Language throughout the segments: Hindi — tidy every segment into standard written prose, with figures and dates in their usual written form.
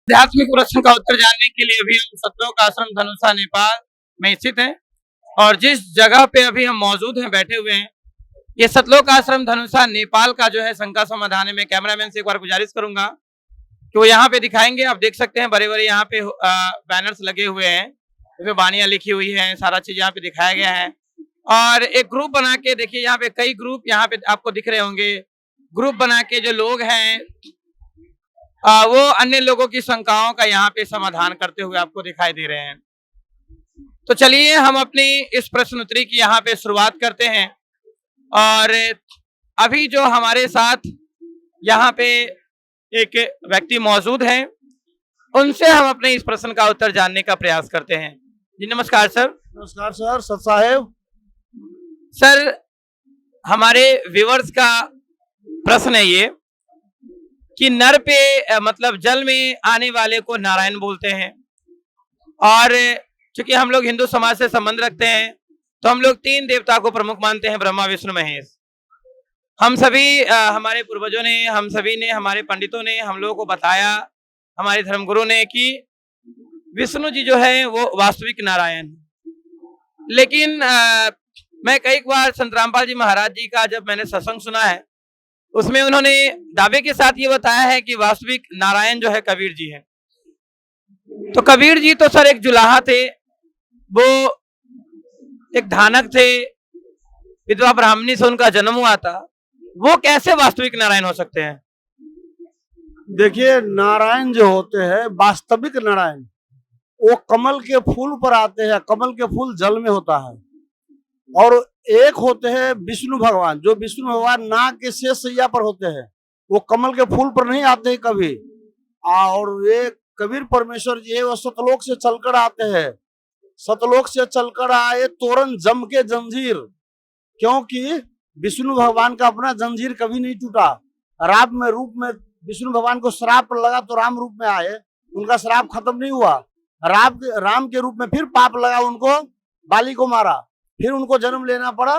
आध्यात्मिक प्रश्न का उत्तर जानने के लिए अभी हम सतलोक आश्रम धनुषा नेपाल में स्थित हैं और जिस जगह पे अभी हम मौजूद हैं बैठे हुए हैं ये सतलोक आश्रम धनुषा नेपाल का जो है शंका समाधान है। मैं कैमरामैन से एक बार गुजारिश करूंगा कि वो यहाँ पे दिखाएंगे। आप देख सकते हैं बड़े बड़े यहाँ पे बैनर्स लगे हुए हैं, इसमें वाणियां लिखी हुई है, सारा चीज यहाँ पे दिखाया गया है। और एक ग्रुप बना के देखिए, यहाँ पे कई ग्रुप यहाँ पे आपको दिख रहे होंगे। ग्रुप बना के जो लोग हैं वो अन्य लोगों की शंकाओं का यहाँ पे समाधान करते हुए आपको दिखाई दे रहे हैं। तो चलिए हम अपनी इस प्रश्नोत्तरी की यहाँ पे शुरुआत करते हैं। और अभी जो हमारे साथ यहाँ पे एक व्यक्ति मौजूद हैं, उनसे हम अपने इस प्रश्न का उत्तर जानने का प्रयास करते हैं। जी नमस्कार सर। नमस्कार सर, सत साहेब। सर हमारे व्यूअर्स का प्रश्न है ये कि नर पे मतलब जल में आने वाले को नारायण बोलते हैं, और चूंकि हम लोग हिंदू समाज से संबंध रखते हैं तो हम लोग तीन देवता को प्रमुख मानते हैं, ब्रह्मा विष्णु महेश। हम सभी हमारे पूर्वजों ने, हम सभी ने, हमारे पंडितों ने हम लोगों को बताया, हमारे धर्मगुरु ने, कि विष्णु जी जो है वो वास्तविक नारायण। लेकिन मैं कई बार संत रामपाल जी महाराज जी का जब मैंने सत्संग सुना है उसमें उन्होंने दावे के साथ ये बताया है कि वास्तविक नारायण जो है कबीर जी है। तो कबीर जी तो सर एक जुलाहा थे, वो एक धानक थे, विधवा ब्राह्मणी से उनका जन्म हुआ था, वो कैसे वास्तविक नारायण हो सकते हैं? देखिए, नारायण जो होते हैं वास्तविक नारायण, वो कमल के फूल पर आते हैं। कमल के फूल जल में होता है। और एक होते हैं विष्णु भगवान, जो विष्णु भगवान नाग के शेष सैया पर होते हैं, वो कमल के फूल पर नहीं आते हैं कभी। और ये कबीर परमेश्वर जी है, वो सतलोक से चलकर आते हैं। सतलोक से चलकर आए तोरण जम के जंजीर, क्योंकि विष्णु भगवान का अपना जंजीर कभी नहीं टूटा। राम में रूप में विष्णु भगवान को श्राप लगा तो राम रूप में आए, उनका श्राप खत्म नहीं हुआ। राम के रूप में फिर पाप लगा, उनको बाली को मारा, फिर उनको जन्म लेना पड़ा,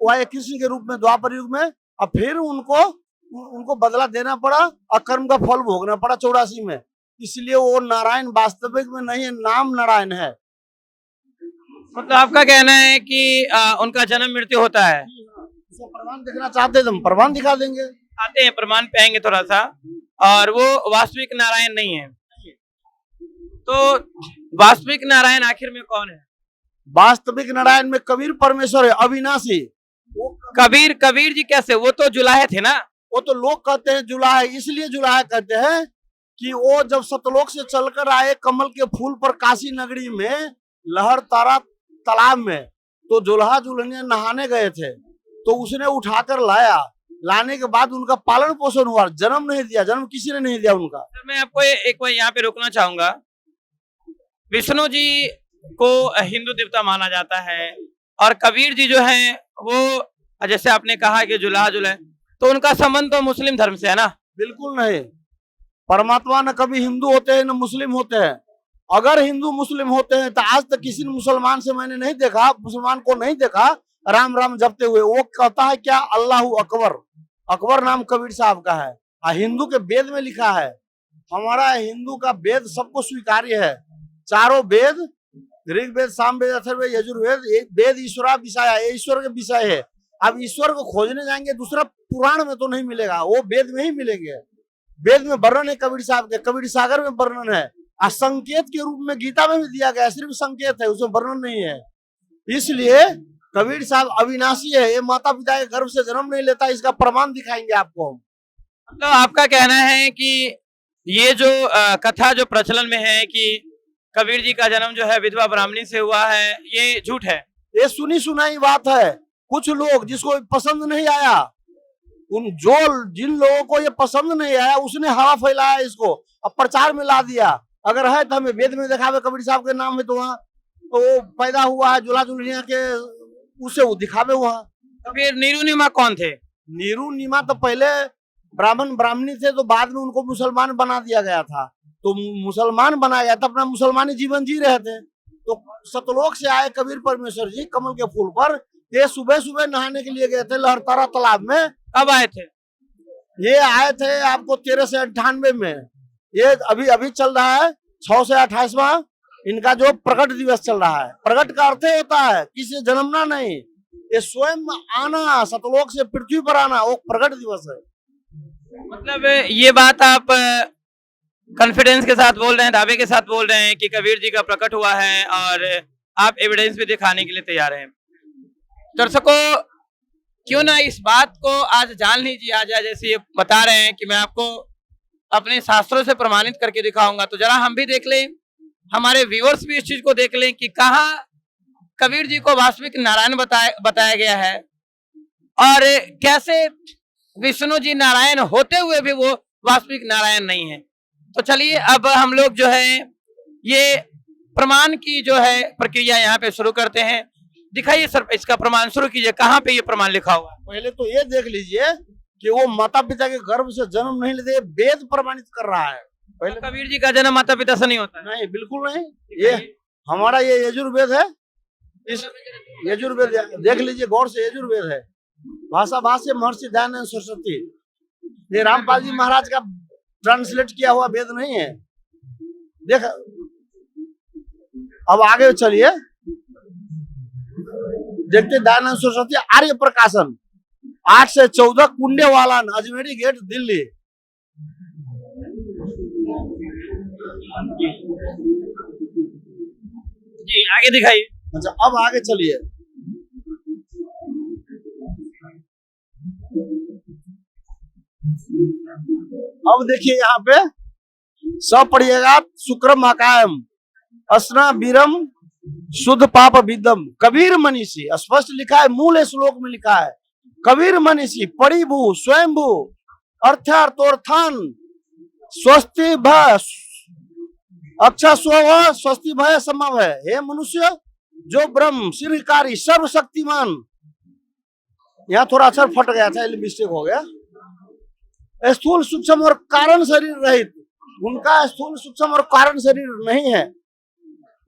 वो आए कृष्ण के रूप में द्वापर युग में, और फिर उनको बदला देना पड़ा और कर्म का फल भोगना पड़ा 84 में। इसलिए वो नारायण वास्तविक में नहीं है, नाम नारायण है। मतलब आपका कहना है कि उनका जन्म मृत्यु होता है। उसका प्रमाण देखना चाहते हैं तो हम प्रमाण दिखा देंगे। आते हैं, प्रमाण पे आएंगे थोड़ा सा। और वो वास्तविक नारायण नहीं है, तो वास्तविक नारायण आखिर में कौन है? वास्तविक नारायण में कबीर परमेश्वर है, अविनाशी। कबीर जी कैसे? वो तो जुलाहे थे ना। वो तो लोग कहते हैं जुलाहे, इसलिए जुलाहे कहते हैं कि वो जब सतलोक से चलकर आए कमल के फूल पर काशी नगरी में लहर तारा तालाब में, तो दुल्हा दुल्हनिया नहाने गए थे, तो उसने उठाकर लाया। लाने के बाद उनका पालन पोषण हुआ, जन्म नहीं दिया, जन्म किसी ने नहीं दिया उनका। मैं आपको एक बार यहाँ पे रोकना चाहूंगा। विष्णु जी को हिंदू देवता माना जाता है, और कबीर जी जो हैं वो जैसे आपने कहा कि जुलाहा जुलाहे, तो उनका संबंध तो मुस्लिम धर्म से है ना? बिल्कुल नहीं। परमात्मा न कभी हिंदू होते हैं न मुस्लिम होते हैं। अगर हिंदू मुस्लिम होते हैं तो आज तक किसी मुसलमान से मैंने नहीं देखा, मुसलमान को नहीं देखा राम राम जपते हुए। वो कहता है क्या, अल्लाहू अकबर। अकबर नाम कबीर साहब का है, और हिंदू के वेद में लिखा है। हमारा हिंदू का वेद सबको स्वीकार्य है। चारों वेद, ऋग्वेद, सामवेद, अथर्ववेद, यजुर्वेद, वेद ईश्वरा विषय, ये ईश्वर के विषय है। अब ईश्वर को खोजने जाएंगे दूसरा पुराण में तो नहीं मिलेगा, वो वेद में ही मिलेंगे। वेद में वर्णन है कबीर साहब के, कबीर सागर में वर्णन है, और संकेत के रूप में गीता में भी दिया गया, सिर्फ संकेत है, उसमें वर्णन नहीं है। इसलिए कबीर साहब अविनाशी है, ये माता पिता के गर्भ से जन्म नहीं लेता, इसका प्रमाण दिखाएंगे आपको हम। मतलब आपका कहना है कि ये जो कथा जो प्रचलन में है कि कबीर जी का जन्म जो है विधवा ब्राह्मणी से हुआ है, ये झूठ है? ये सुनी सुनाई बात है। कुछ लोग जिसको पसंद नहीं आया, जिन लोगों को ये पसंद नहीं आया, उसने हवा फैलाया इसको, अब प्रचार में ला दिया। अगर है तो हमें वेद में दिखावे कबीर साहब के नाम है, तो वहाँ तो वो पैदा हुआ है जुला जुलिया के, उसे वो दिखावे वहाँ। तो फिर नीरू नीमा कौन थे? नीरू नीमा तो पहले ब्राह्मण ब्राह्मणी थे, तो बाद में उनको मुसलमान बना दिया गया था। तो मुसलमान बनाया गया था, अपना मुसलमानी जीवन जी रहे थे। तो सतलोक से आए कबीर परमेश्वर जी कमल के फूल पर, ये सुबह सुबह नहाने के लिए गए थे लहरतारा तालाब में। कब आए थे? ये आए थे आपको 1398 में। ये अभी अभी चल रहा है 6 से 28वां इनका जो प्रकट दिवस चल रहा है। प्रकट का अर्थ ही होता है किसी जन्मना नहीं, ये स्वयं आना, सतलोक से पृथ्वी पर आना, वो प्रकट दिवस है। मतलब ये बात आप कॉन्फिडेंस के साथ बोल रहे हैं, दावे के साथ बोल रहे हैं कि कबीर जी का प्रकट हुआ है और आप एविडेंस भी दिखाने के लिए तैयार हैं। दर्शकों, क्यों ना इस बात को आज जान लीजिए। आज जैसे ये बता रहे हैं कि मैं आपको अपने शास्त्रों से प्रमाणित करके दिखाऊंगा, तो जरा हम भी देख लें, हमारे व्यूअर्स भी इस चीज को देख लें कि कहाँ कबीर जी को वास्तविक नारायण बताया गया है और कैसे विष्णु जी नारायण होते हुए भी वो वास्तविक नारायण नहीं है। तो चलिए अब हम लोग जो है ये प्रमाण की जो है प्रक्रिया यहाँ पे शुरू करते हैं। दिखाइए सर, इसका प्रमाण शुरू कीजिए। कहाँ पे ये प्रमाण लिखा हुआ है? पहले तो ये देख लीजिए कि वो माता पिता के गर्भ से जन्म नहीं लेते, वेद प्रमाणित कर रहा है। पहले कबीर जी का जन्म माता पिता से नहीं होता है? नहीं, बिल्कुल नहीं। ये हमारा ये यजुर्वेद है, इस यजुर्वेद देख लीजिए गौर से, यजुर्वेद है। भाषा भाष्य महर्षि दयानंद सरस्वती, ये रामपाल जी महाराज का ट्रांसलेट किया हुआ वेद नहीं है। देख, अब आगे चलिए, देखते दयानंद सरस्वती आर्य प्रकाशन 8 से 14 कुंडे वाला, अजमेरी गेट, दिल्ली। जी आगे दिखाइए। अच्छा, अब आगे चलिए। अब देखिए यहाँ पे सब पढ़िएगा। शुक्रम अकायम अस्ना वीरम शुद्ध पाप विदम कबीर मनीषी, स्पष्ट लिखा है, मूल श्लोक में लिखा है कबीर मनीषी परिभू स्वयंभू अर्थार्थोर्थान स्वस्ति भय अक्षा स्व स्वस्ति भय समव है। हे मनुष्य, जो ब्रह्म श्रीकारी सर्वशक्तिमान, यहाँ थोड़ा अक्षर फट गया था, मिस्टेक हो गया। स्थूल सूक्ष्म और कारण शरीर रहित, उनका स्थूल सूक्ष्म और कारण शरीर नहीं है।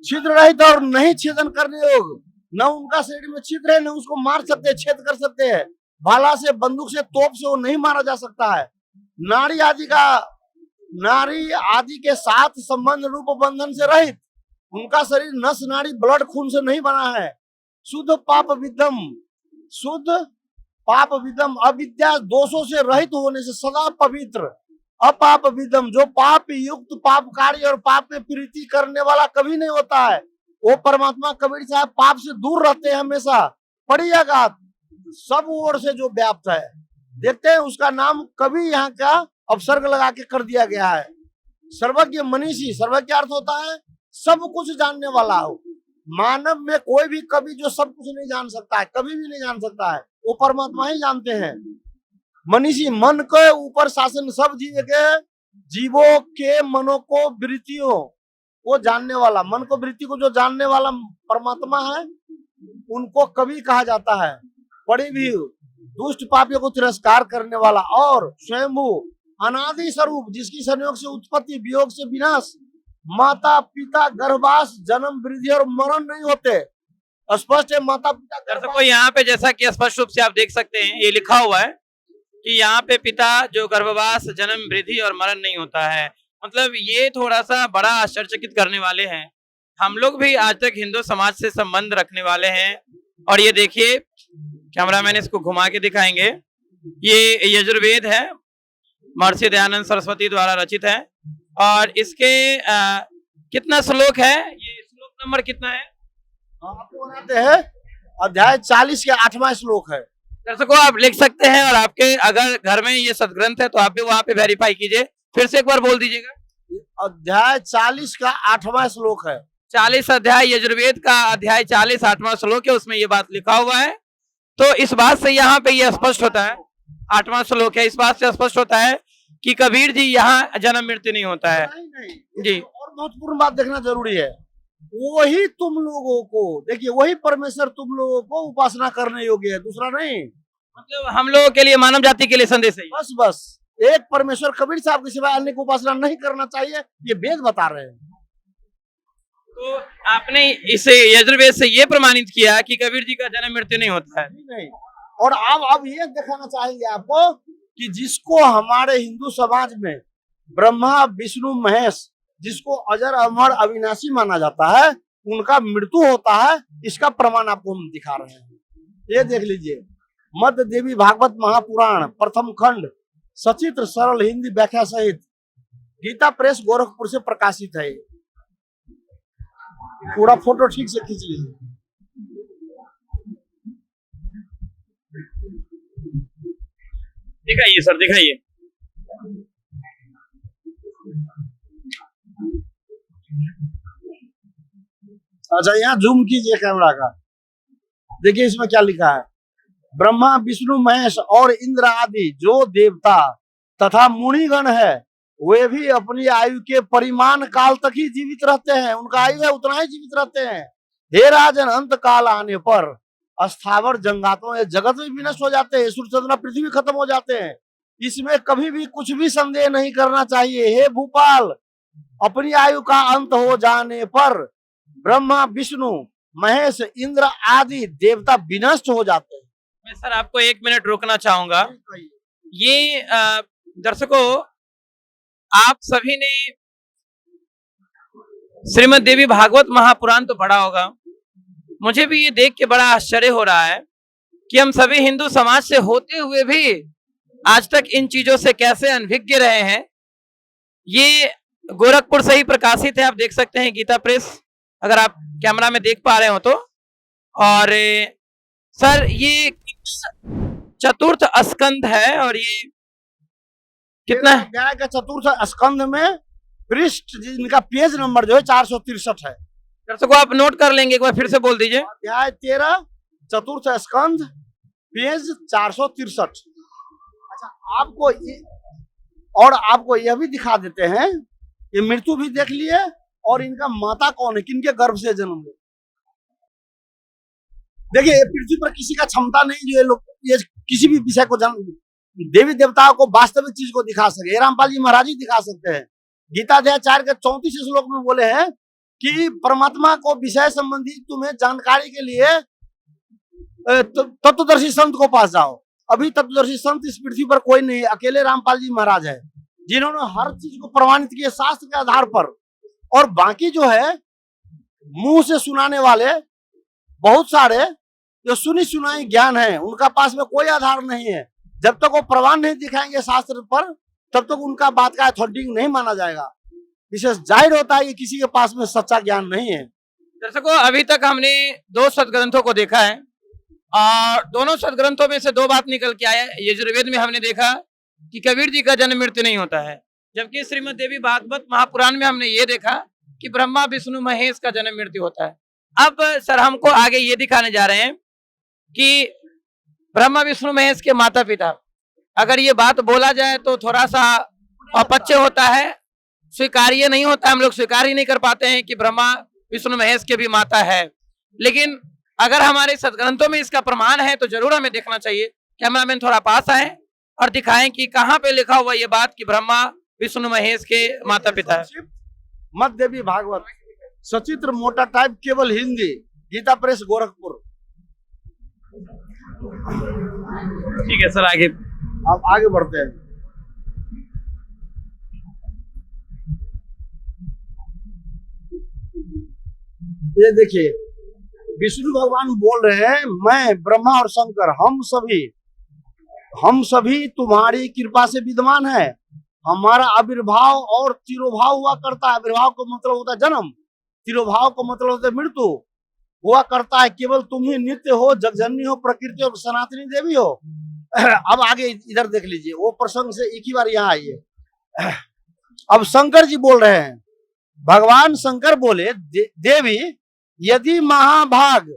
छिद्र रहित और नहीं छेदन करने योग, न उनका शरीर में छिद्र है, न उसको मार सकते, छेद कर सकते हैं। भाला से, बंदूक से, तोप से वो नहीं मारा जा सकता है। नारी आदि के साथ संबंध रूप बंधन से रहित, उनका शरीर नस नाड़ी ब्लड खून से नहीं बना है। शुद्ध पाप विदम, शुद्ध पाप विदम, अविद्या दोषों से रहित होने से सदा पवित्र। अपाप विदम, जो पाप युक्त, पापकारी और पाप में प्रीति करने वाला कभी नहीं होता है। वो परमात्मा कबीर साहब पाप से दूर रहते हैं हमेशा। पढ़िएगा, सब ओर से जो व्याप्त है। देखते हैं उसका नाम कभी यहाँ का अपसर्ग लगा के कर दिया गया है। सर्वज्ञ मनीषी, सर्वज्ञ अर्थ होता है सब कुछ जानने वाला हो। मानव में कोई भी कभी जो सब कुछ नहीं जान सकता है, कभी भी नहीं जान सकता है, वो परमात्मा ही जानते हैं। मनीषी, मन के ऊपर शासन, सब जीवों के मनों को, वृत्तियों को जानने वाला, मन को, वृत्ति को जो जानने वाला परमात्मा है, उनको कभी कहा जाता है। बड़ी भी दुष्ट पापियों को तिरस्कार करने वाला और स्वयंभू अनादि स्वरूप, जिसकी संयोग से उत्पत्ति, वियोग से विनाश, माता पिता गर्भवास, जन्म, वृद्धि और मरण नहीं होते। स्पष्ट है, माता पिता। दर्शकों, यहाँ पे जैसा कि स्पष्ट रूप से आप देख सकते हैं, ये लिखा हुआ है कि यहाँ पे पिता जो गर्भवास, जन्म, वृद्धि और मरण नहीं होता है। मतलब ये थोड़ा सा बड़ा आश्चर्यचकित करने वाले हैं। हम लोग भी आज तक हिंदू समाज से संबंध रखने वाले हैं। और ये देखिए, कैमरामैन इसको घुमा के दिखाएंगे, ये यजुर्वेद है, महर्षि दयानंद सरस्वती द्वारा रचित है। और इसके कितना श्लोक है, ये श्लोक नंबर कितना है? आपको बनाते हैं, अध्याय 40 के 8वां श्लोक है। दर्शकों, आप लिख सकते हैं, और आपके अगर घर में ये सदग्रंथ है तो आप भी वहां पे वेरीफाई कीजिए। फिर से एक बार बोल दीजिएगा। अध्याय 40 का 8वां श्लोक है। 40 अध्याय यजुर्वेद का अध्याय 40 8वां श्लोक है, उसमें ये बात लिखा हुआ है। तो इस बात से यहाँ पे ये स्पष्ट होता है, 8वां श्लोक है, इस बात से स्पष्ट होता है कि कबीर जी यहाँ जन्म मृत्यु नहीं होता है। नहीं। जी, और महत्वपूर्ण बात देखना जरूरी है, वही तुम लोगों को, देखिए वही परमेश्वर तुम लोगों को उपासना करने योग्य है, दूसरा नहीं। मतलब हम लोगों के लिए, मानव जाति के लिए संदेश है। बस एक परमेश्वर कबीर साहब के सिवाय अन्य को उपासना नहीं करना चाहिए, ये वेद बता रहे हैं। तो आपने इसे यजुर्वेद से ये प्रमाणित किया कि कबीर जी का जन्म मृत्यु नहीं होता है। नहीं। और अब ये दिखाना चाहेंगे आपको कि जिसको हमारे हिंदू समाज में ब्रह्मा विष्णु महेश जिसको अजर अमर अविनाशी माना जाता है, उनका मृत्यु होता है, इसका प्रमाण आपको हम दिखा रहे हैं। ये देख लीजिए, मध्य देवी भागवत महापुराण प्रथम खंड सचित्र सरल हिंदी व्याख्या सहित गीता प्रेस गोरखपुर से प्रकाशित है। पूरा फोटो ठीक से खींच लीजिए। दिखाइए सर, दिखाइए। अच्छा, यहाँ जूम कीजिए कैमरा का, देखिए इसमें क्या लिखा है। ब्रह्मा विष्णु महेश और इंद्र आदि जो देवता तथा मुनिगण है, वे भी अपनी आयु के परिमाण काल तक ही जीवित रहते हैं। उनका आयु है उतना ही जीवित रहते हैं। हे राजन, अंत काल आने पर अस्थावर जंगातों ये जगत में विनष्ट हो जाते हैं, सूर्य चंद्रमा पृथ्वी खत्म हो जाते हैं। इसमें कभी भी कुछ भी संदेह नहीं करना चाहिए। हे भूपाल, अपनी आयु का अंत हो जाने पर ब्रह्मा विष्णु महेश इंद्र आदि देवता विनष्ट हो जाते हैं। मैं सर आपको 1 मिनट रोकना चाहूंगा। ये दर्शकों, आप सभी ने श्रीमद् देवी भागवत महापुराण तो पढ़ा होगा। मुझे भी ये देख के बड़ा आश्चर्य हो रहा है कि हम सभी हिंदू समाज से होते हुए भी आज तक इन चीजों से कैसे अनभिज्ञ रहे हैं। ये गोरखपुर से ही प्रकाशित है, आप देख सकते हैं, गीता प्रेस, अगर आप कैमरा में देख पा रहे हो तो। और सर ये चतुर्थ स्कंद है, और ये कितना है? अध्याय का चतुर्थ स्कंद में पृष्ठ जिनका पेज नंबर जो है 463 है। दर्शकों आप नोट कर लेंगे, एक बार फिर से बोल दीजिए। अध्याय 13 चतुर्थ स्कंद पेज 463। अच्छा, आपको यह भी दिखा देते हैं, ये मृत्यु भी देख लिए, और इनका माता कौन है, किनके गर्भ से जन्म ले। देखिए, पृथ्वी पर किसी का क्षमता नहीं जो ये लोग ये किसी भी विषय को देवी देवताओं को वास्तविक चीज को दिखा सके। रामपाल जी महाराज ही दिखा सकते हैं। गीता अध्याय 4 के 34 श्लोक में बोले हैं कि परमात्मा को विषय संबंधी तुम्हें जानकारी के लिए तत्वदर्शी संत को पास जाओ। अभी तत्वदर्शी संत इस पृथ्वी पर कोई नहीं, अकेले रामपाल जी महाराज है जिन्होंने हर चीज को प्रमाणित किया शास्त्र के आधार पर। और बाकी जो है मुंह से सुनाने वाले बहुत सारे जो सुनी सुनाई ज्ञान है, उनका पास में कोई आधार नहीं है। जब तक वो प्रमाण नहीं दिखाएंगे शास्त्र पर, तब तक उनका बात का अथॉरिटी नहीं माना जाएगा। विशेष जाहिर होता है कि किसी के पास में सच्चा ज्ञान नहीं है। दर्शकों, अभी तक हमने 2 सदग्रंथों को देखा है, और दोनों सदग्रंथों में से 2 बात निकल के आया। यजुर्वेद में हमने देखा कि कबीर जी का जन्म मृत्यु नहीं होता है, जबकि श्रीमद् देवी भागवत महापुराण में हमने ये देखा कि ब्रह्मा विष्णु महेश का जन्म मृत्यु होता है। अब सर हमको आगे ये दिखाने जा रहे हैं कि ब्रह्मा विष्णु महेश के माता पिता, अगर ये बात बोला जाए तो थोड़ा सा अपच्य होता है, स्वीकार्य नहीं होता। हम लोग स्वीकार ही नहीं कर पाते हैं कि ब्रह्मा विष्णु महेश के भी माता है। लेकिन अगर हमारे सदग्रंथों में इसका प्रमाण है तो जरूर हमें देखना चाहिए। कैमरामैन थोड़ा पास आए और दिखाएं कि कहाँ पे लिखा हुआ ये बात कि ब्रह्मा विष्णु महेश के माता पिता है। मध्य देवी भागवत सचित्र मोटा टाइप केवल हिंदी, गीता प्रेस गोरखपुर। ठीक है सर, आगे आप आगे बढ़ते हैं। ये देखिए, विष्णु भगवान बोल रहे हैं, मैं ब्रह्मा और शंकर हम सभी तुम्हारी कृपा से विद्यमान है। हमारा आविर्भाव और तिरोभाव हुआ करता है। आविर्भाव का मतलब होता है जन्म, तिरोभाव का मतलब होता है मृत्यु हुआ करता है। केवल तुम ही नित्य हो, जगजननी हो, प्रकृति हो, सनातनी देवी हो। अब आगे इधर देख लीजिए, वो प्रसंग से एक ही बार यहाँ आइए। अब शंकर जी बोल रहे हैं, भगवान शंकर बोले, देवी यदि महाभाग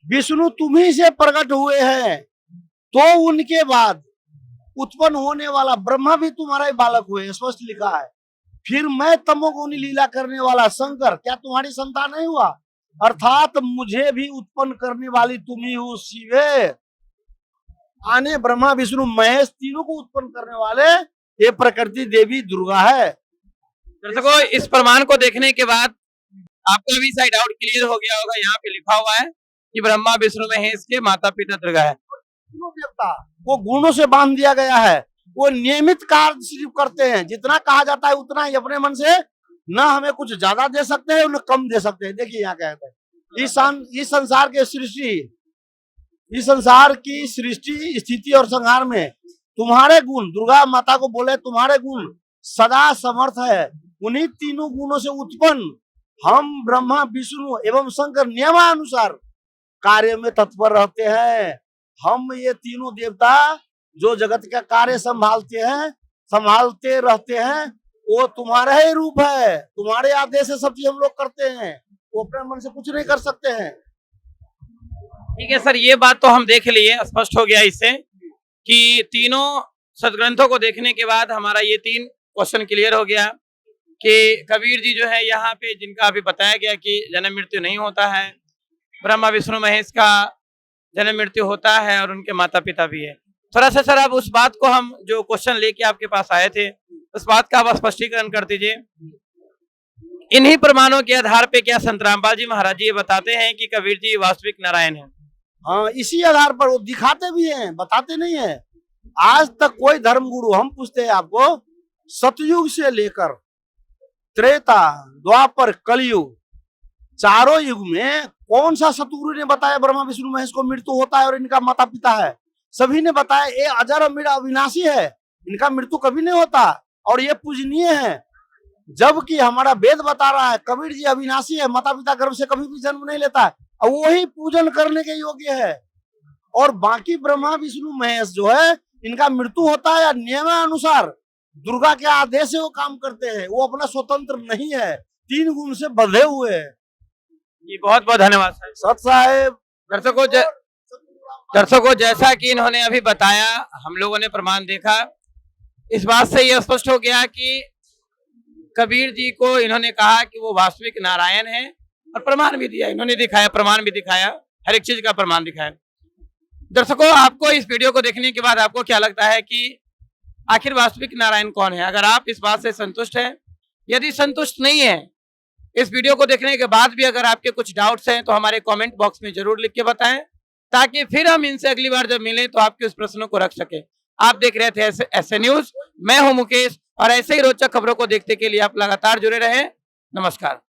विष्णु तुम्ही से प्रकट हुए हैं, तो उनके बाद उत्पन्न होने वाला ब्रह्मा भी तुम्हारा ही बालक हुए, स्पष्ट लिखा है। फिर मैं तमोगुणी लीला करने वाला शंकर क्या तुम्हारी संतान नहीं हुआ? अर्थात मुझे भी उत्पन्न करने वाली तुम ही हो शिवे। आने ब्रह्मा विष्णु महेश तीनों को उत्पन्न करने वाले ये प्रकृति देवी दुर्गा है। दर्शकों, इस प्रमाण को देखने के बाद आपका भी साइड डाउट क्लियर हो गया होगा। यहाँ पे लिखा हुआ है कि ब्रह्मा विष्णु महेश के माता पिता दुर्गा है। देवता को गुणों से बांध दिया गया है। वो नियमित कार्य सिर्फ करते हैं, जितना कहा जाता है उतना ही अपने मन से, न हमें कुछ ज्यादा दे सकते हैं न कम दे सकते हैं। देखिए यहाँ क्या कहते हैं, इस संसार के सृष्टि, इस संसार की सृष्टि स्थिति और संहार में तुम्हारे गुण, दुर्गा माता को बोले तुम्हारे गुण सदा समर्थ है। उन्हीं तीनों गुणों से उत्पन्न हम ब्रह्मा विष्णु एवं शंकर नियमानुसार कार्य में तत्पर रहते हैं। हम ये तीनों देवता जो जगत का कार्य संभालते रहते हैं, वो तुम्हारा ही रूप है, तुम्हारे आदेश से सब चीज हम लोग करते हैं, वो अपने मन से कुछ नहीं कर सकते हैं। ठीक है सर, ये बात तो हम देख लिए, स्पष्ट हो गया इससे कि तीनों सदग्रंथों को देखने के बाद हमारा ये 3 क्वेश्चन क्लियर हो गया कि कबीर जी जो है यहाँ पे, जिनका अभी बताया गया कि जन्म मृत्यु नहीं होता है, ब्रह्मा विष्णु महेश का जन्म मृत्यु होता है और उनके माता पिता भी है। थोड़ा सा सर आप उस बात को, हम जो क्वेश्चन लेके आपके पास आए थे, उस बात का आप स्पष्टीकरण कर दीजिए। इन्हीं प्रमाणों के आधार पे क्या संत रामपाल जी महाराज जी ये बताते हैं कि कबीर जी वास्तविक नारायण हैं? हाँ, इसी आधार पर वो दिखाते भी हैं, बताते नहीं है। आज तक कोई धर्म गुरु, हम पूछते हैं आपको, सतयुग से लेकर त्रेता, द्वापर, कलयुग, चारों युग में कौन सा सतगुरु ने बताया ब्रह्मा विष्णु महेश को मृत्यु होता है और इनका माता पिता है? सभी ने बताया ये अजर अमीर अविनाशी है, इनका मृत्यु कभी नहीं होता और ये पूजनीय है। जबकि हमारा वेद बता रहा है कबीर जी अविनाशी है, माता पिता गर्भ से कभी भी जन्म नहीं लेता है और वही पूजन करने के योग्य है। और बाकी ब्रह्मा विष्णु महेश जो है, इनका मृत्यु होता है या नियमानुसार दुर्गा के आदेश से वो काम करते हैं, वो अपना स्वतंत्र नहीं है, 3 गुण से बंधे हुए हैं। जी बहुत बहुत धन्यवाद सत साहेब। दर्शकों, जैसा कि इन्होंने अभी बताया, हम लोगों ने प्रमाण देखा, इस बात से यह स्पष्ट हो गया कि कबीर जी को इन्होंने कहा कि वो वास्तविक नारायण है और प्रमाण भी दिया, इन्होंने दिखाया, प्रमाण भी दिखाया, हर एक चीज का प्रमाण दिखाया। दर्शकों, आपको इस वीडियो को देखने के बाद आपको क्या लगता है कि आखिर वास्तविक नारायण कौन है? अगर आप इस बात से संतुष्ट हैं, यदि संतुष्ट नहीं है, इस वीडियो को देखने के बाद भी अगर आपके कुछ डाउट्स हैं तो हमारे कमेंट बॉक्स में जरूर लिख के बताएं, ताकि फिर हम इनसे अगली बार जब मिलें तो आपके उस प्रश्नों को रख सके। आप देख रहे थे ऐसे न्यूज, मैं हूं मुकेश, और ऐसे ही रोचक खबरों को देखने के लिए आप लगातार जुड़े रहें। नमस्कार।